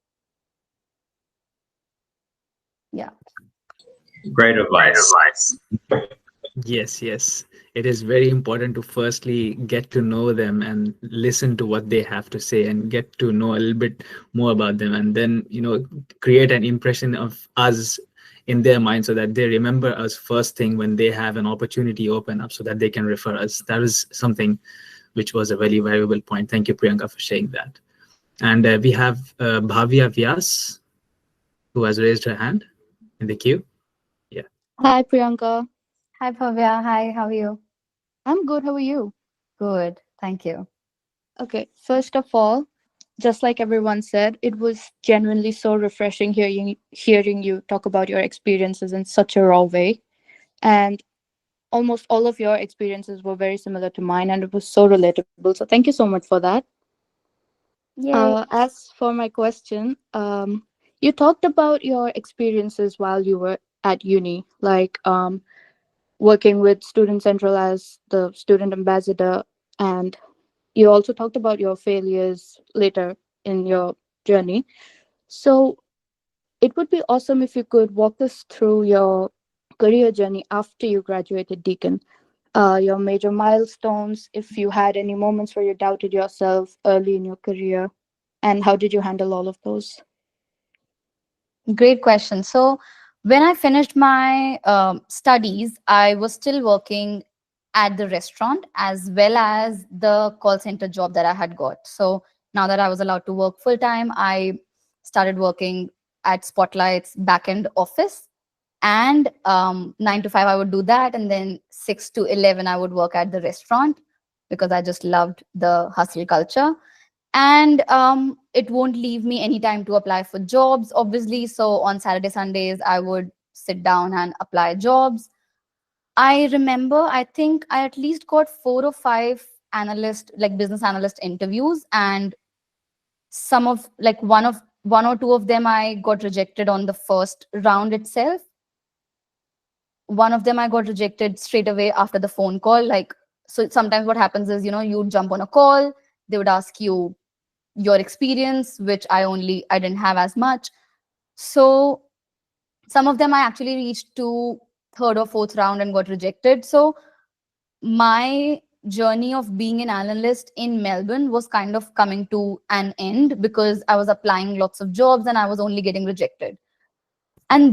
C: Yeah.
A: Great advice.
B: Yes, yes. It is very important to firstly get to know them and listen to what they have to say and get to know a little bit more about them, and then, create an impression of us in their mind so that they remember us first thing when they have an opportunity open up so that they can refer us. That is something which was a very valuable point. Thank you, Priyanka, for sharing that. And we have Bhavya Vyas, who has raised her hand in the queue. Yeah.
F: Hi, Priyanka.
C: Hi, Bhavya. Hi, how are you?
F: I'm good. How are you?
C: Good. Thank you.
F: Okay, first of all, just like everyone said, it was genuinely so refreshing hearing you talk about your experiences in such a raw way. And almost all of your experiences were very similar to mine, and it was so relatable. So thank you so much for that.
C: Yay.
F: As for my question, you talked about your experiences while you were at uni, like working with Student Central as the student ambassador, and you also talked about your failures later in your journey. So it would be awesome if you could walk us through your career journey after you graduated Deakin. Your major milestones, if you had any moments where you doubted yourself early in your career, and how did you handle all of those?
C: Great question. So when I finished my studies, I was still working at the restaurant as well as the call center job that I had got. So now that I was allowed to work full time, I started working at Spotlight's backend office. And 9 to 5, I would do that. And then 6 to 11, I would work at the restaurant because I just loved the hustle culture. And it won't leave me any time to apply for jobs, obviously. So on Saturday, Sundays, I would sit down and apply jobs. I remember, I think I at least got 4 or 5 business analyst interviews, and one or two of them I got rejected on the first round itself. One of them I got rejected straight away after the phone call. So sometimes what happens is, you jump on a call, they would ask you your experience, which I didn't have as much. So some of them I actually reached to third or fourth round and got rejected. So my journey of being an analyst in Melbourne was kind of coming to an end because I was applying lots of jobs and I was only getting rejected. And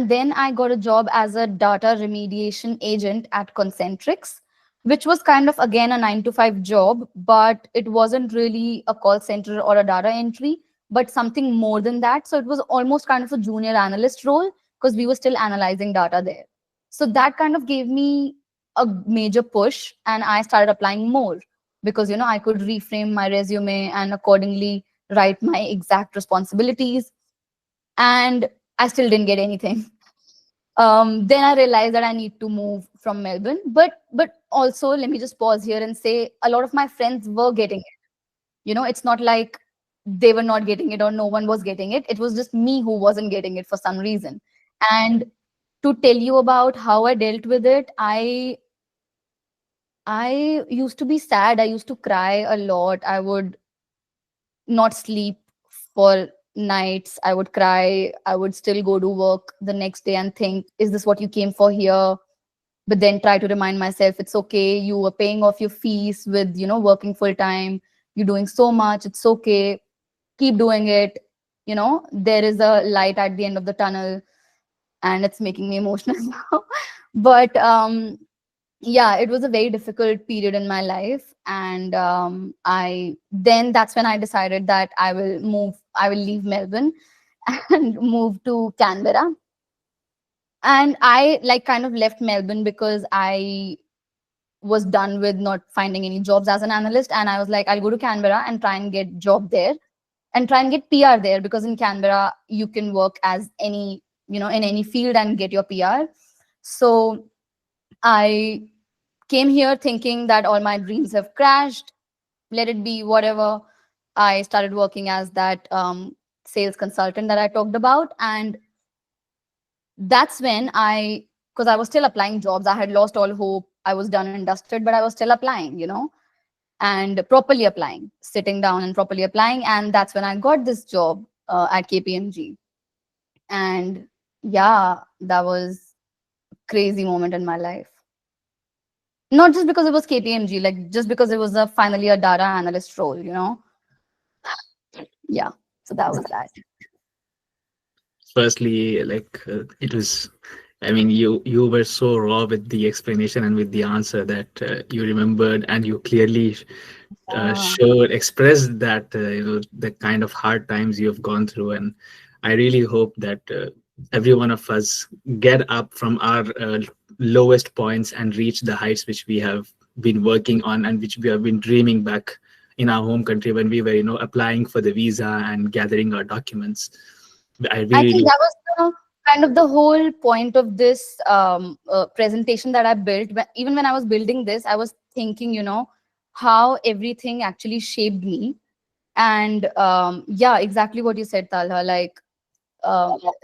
C: then I got a job as a data remediation agent at Concentrix, which was kind of again a 9 to 5 job, but it wasn't really a call center or a data entry, but something more than that. So it was almost kind of a junior analyst role because we were still analyzing data there. So that kind of gave me a major push, and I started applying more because, I could reframe my resume and accordingly write my exact responsibilities, and I still didn't get anything. Then I realized that I need to move from Melbourne. But also, let me just pause here and say a lot of my friends were getting it. It's not like they were not getting it or no one was getting it. It was just me who wasn't getting it for some reason. And to tell you about how I dealt with it, I used to be sad. I used to cry a lot. I would not sleep for nights. I would cry. I would still go to work the next day and think, is this what you came for here? But then try to remind myself, it's okay. You were paying off your fees with, working full time. You're doing so much. It's okay. Keep doing it. There is a light at the end of the tunnel, and it's making me emotional now. But yeah, it was a very difficult period in my life. And that's when I decided that I will leave Melbourne and move to Canberra. And I kind of left Melbourne because I was done with not finding any jobs as an analyst, and I was like, I'll go to Canberra and try and get job there and try and get PR there, because in Canberra you can work as any, in any field and get your PR. So I came here thinking that all my dreams have crashed. Let it be, whatever. I started working as that sales consultant that I talked about. And that's when because I was still applying jobs. I had lost all hope. I was done and dusted, but I was still applying, and properly applying, sitting down and properly applying. And that's when I got this job at KPMG. And yeah, that was a crazy moment in my life. Not just because it was KPMG, just because it was finally a data analyst role, Yeah, so that was that.
B: Firstly, it was, I mean, you were so raw with the explanation and with the answer that you remembered, and you clearly expressed that the kind of hard times you have gone through. And I really hope that every one of us get up from our lowest points and reach the heights which we have been working on and which we have been dreaming back in our home country when we were applying for the visa and gathering our documents. I
C: I
B: really
C: think that was kind of the whole point of this presentation that I built. Even when I was building this, I was thinking, how everything actually shaped me. And yeah, exactly what you said, Talha.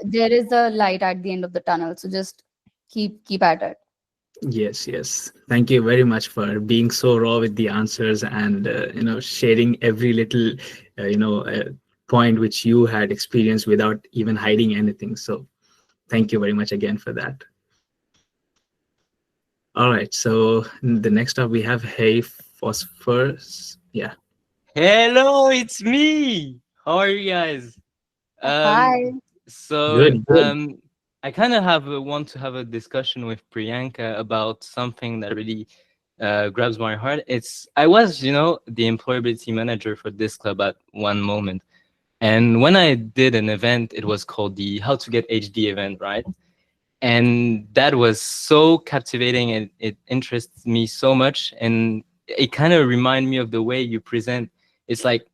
C: There is a light at the end of the tunnel, so just keep at it.
B: Yes. Thank you very much for being so raw with the answers and sharing every little point which you had experienced without even hiding anything. So thank you very much again for that. All right. So the next up we have Hey Phosphorus. Yeah.
G: Hello, it's me. How are you guys?
C: Hi.
G: So
B: Good.
G: I kind of want to have a discussion with Priyanka about something that really grabs my heart. I was, the employability manager for this club at one moment, and when I did an event, it was called the How to Get HD event, right? And that was so captivating, and it interests me so much, and it kind of reminded me of the way you present. It's like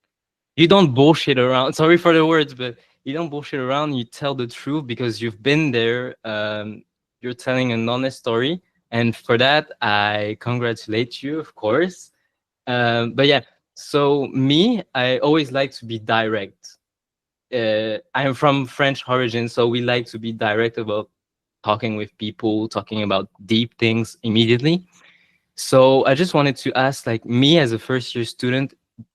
G: you don't bullshit around. Sorry for the words, but you don't bullshit around. You tell the truth because you've been there. You're telling an honest story, and for that, I congratulate you, of course. But yeah, so me, I always like to be direct. I'm from French origin, so we like to be direct about talking with people, talking about deep things immediately. So I just wanted to ask, like, me as a first year student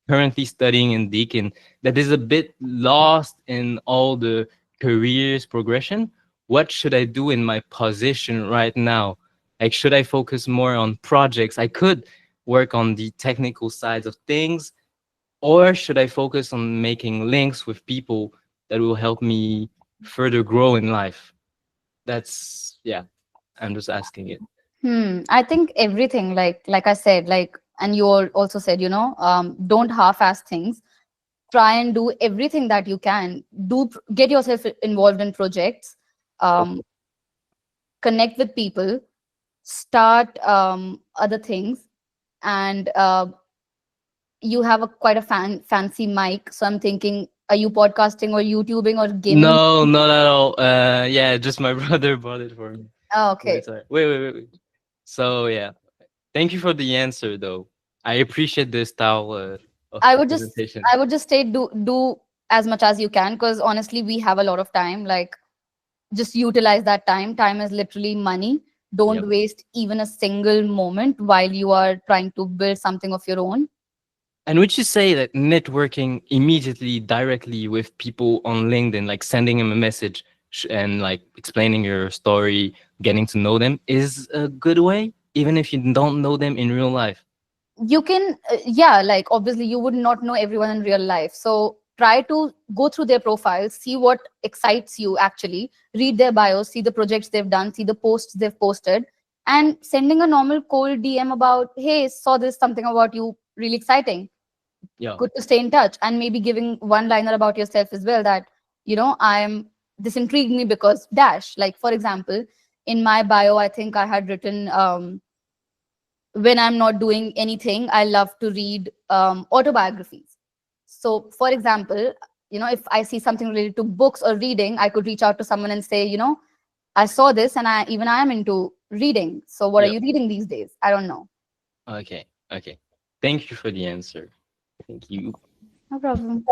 G: currently studying in Deakin that is a bit lost in all the careers progression, what should I do in my position right now? Like, should I focus more on projects? I could work on the technical sides of things, or should I focus on making links with people that will help me further grow in life? That's, yeah, I'm just asking it.
C: I think everything, like I said, and you all also said, don't half-ass things. Try and do everything that you can. Get yourself involved in projects. Connect with people. Start other things. And you have quite a fancy mic. So I'm thinking, are you podcasting or YouTubing or gaming?
G: No, not at all. Yeah, just my brother bought it for me.
C: Oh, okay.
G: Sorry. Wait. So yeah, thank you for the answer, though. I appreciate this style of
C: I would just
G: presentation.
C: say do as much as you can, because honestly we have a lot of time. Like, just utilize that time. Time is literally money. Don't
G: Yep.
C: waste even a single moment while you are trying to build something of your own.
G: And would you say that networking immediately, directly with people on LinkedIn, like sending them a message and like explaining your story, getting to know them, is a good way, even if you don't know them in real life?
C: You can yeah, like obviously you would not know everyone in real life, so try to go through their profiles, see what excites you actually, read their bios, see the projects they've done, see the posts they've posted, and sending a normal cold DM about, hey, saw this, something about you, really exciting,
G: Yeah.
C: good to stay in touch, and maybe giving one liner about yourself as well, that this intrigued me because dash. Like, for example, in my bio I think I had written, when I'm not doing anything, I love to read autobiographies. So, for example, if I see something related to books or reading, I could reach out to someone and say, I saw this and I am into reading. So, what are
G: Yep.
C: you reading these days? I don't know.
G: Okay. Thank you for the answer. Thank you.
C: No problem.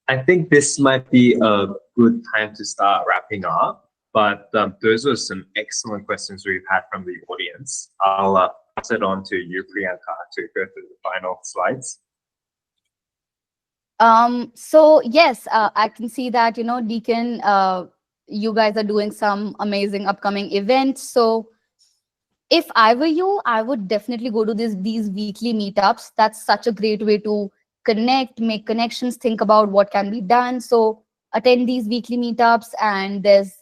A: I think this might be a good time to start wrapping up, but those are some excellent questions we've had from the audience. I'll pass it on to you, Priyanka, to go through the final slides.
C: So yes, I can see that, Deakin, you guys are doing some amazing upcoming events. So if I were you, I would definitely go to these weekly meetups. That's such a great way to connect, make connections, think about what can be done. So attend these weekly meetups. And there's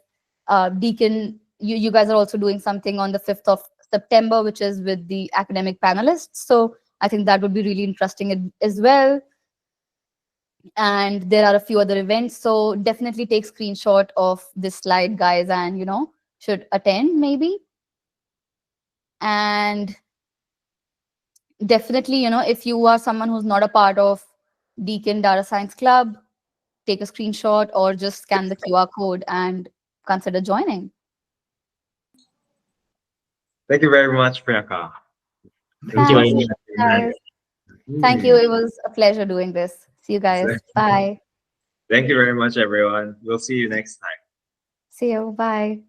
C: Deakin, you guys are also doing something on the 5th of September, which is with the academic panelists. So I think that would be really interesting as well. And there are a few other events. So definitely take screenshot of this slide, guys, and should attend maybe. And definitely, if you are someone who's not a part of Deakin Data Science Club, take a screenshot or just scan the QR code and consider joining.
A: Thank you very much, Priyanka.
B: Thank you very
C: Thanks,
B: much.
C: guys. Thank you. It was a pleasure doing this. See you guys. Bye.
A: Thank you very much, everyone. We'll see you next time.
C: See you. Bye.